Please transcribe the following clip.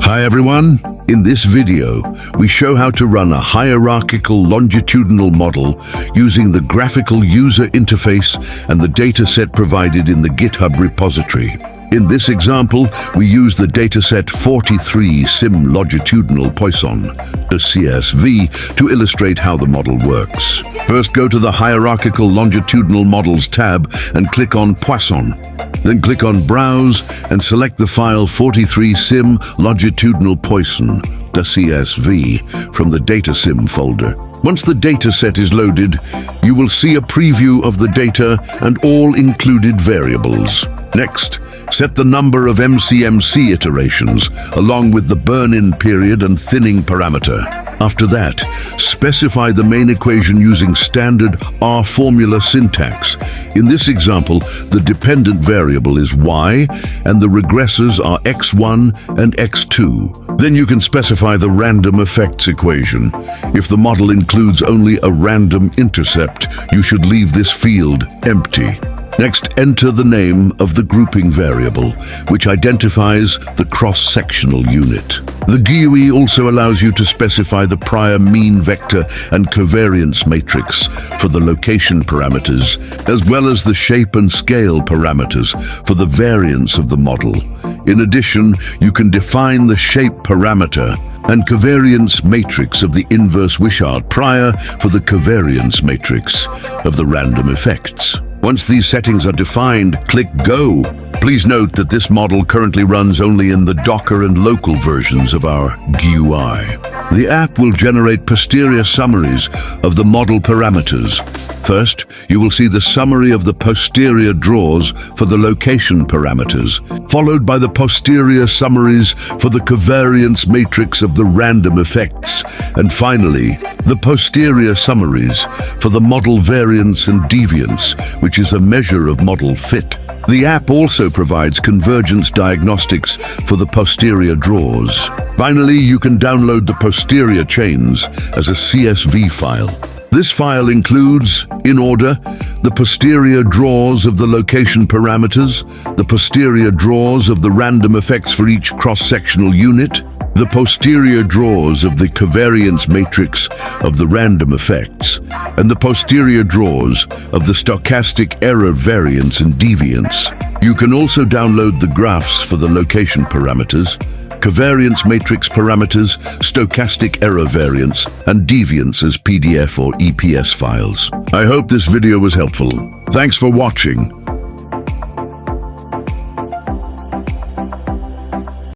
Hi everyone! In this video, we show how to run a hierarchical longitudinal model using the graphical user interface and the dataset provided in the GitHub repository. In this example, we use the dataset 43 Sim Longitudinal Poisson, the CSV, to illustrate how the model works. First, go to the Hierarchical Longitudinal Models tab and click on Poisson. Then click on Browse and select the file 43 Sim Longitudinal Poisson, the CSV, from the DataSim folder. Once the dataset is loaded, you will see a preview of the data and all included variables. Next, set the number of MCMC iterations, along with the burn-in period and thinning parameter. After that, specify the main equation using standard R formula syntax. In this example, the dependent variable is y, and the regressors are x1 and x2. Then you can specify the random effects equation. If the model includes only a random intercept, you should leave this field empty. Next, enter the name of the grouping variable, which identifies the cross-sectional unit. The GUI also allows you to specify the prior mean vector and covariance matrix for the location parameters, as well as the shape and scale parameters for the variance of the model. In addition, you can define the shape parameter and covariance matrix of the inverse Wishart prior for the covariance matrix of the random effects. Once these settings are defined, click Go. Please note that this model currently runs only in the Docker and local versions of our GUI. The app will generate posterior summaries of the model parameters. First, you will see the summary of the posterior draws for the location parameters, followed by the posterior summaries for the covariance matrix of the random effects, and finally, the posterior summaries for the model variance and deviance, which is a measure of model fit. The app also provides convergence diagnostics for the posterior draws. Finally, you can download the posterior chains as a CSV file. This file includes, in order, the posterior draws of the location parameters, the posterior draws of the random effects for each cross-sectional unit, the posterior draws of the covariance matrix of the random effects, and the posterior draws of the stochastic error variance and deviance. You can also download the graphs for the location parameters, covariance matrix parameters, stochastic error variance, and deviance as PDF or EPS files. I hope this video was helpful. Thanks for watching.